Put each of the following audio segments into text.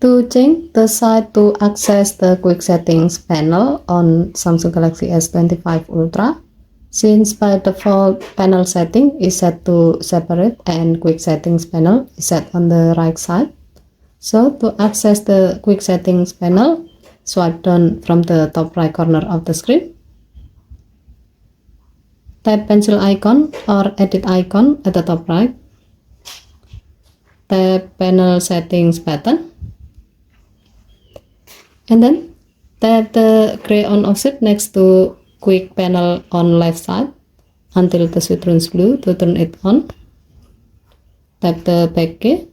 To change the side to access the quick settings panel on Samsung Galaxy S25 Ultra, since by default panel setting is set to separate and quick settings panel is set on the right side. So to access the quick settings panel, swipe down from the top right corner of the screen. Tap pencil icon or edit icon at the top right. Tap panel settings button. And then tap the gray on offset next to quick panel on left side until the switch turns blue to turn it on. Tap the back key.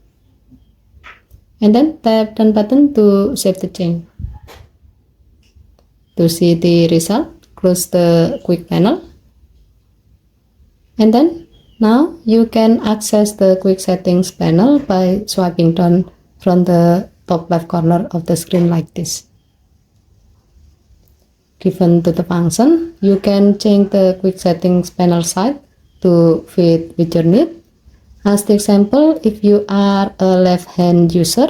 And then tap done button to save the change. To see the result, close the quick panel. And then now you can access the quick settings panel by swiping down from the top left corner of the screen like this. Given to the function, you can change the quick settings panel side to fit with your need. As the example, if you are a left-hand user,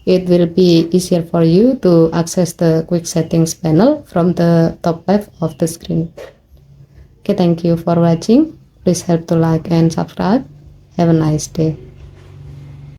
it will be easier for you to access the quick settings panel from the top left of the screen. Okay, thank you for watching. Please help to like and subscribe. Have a nice day.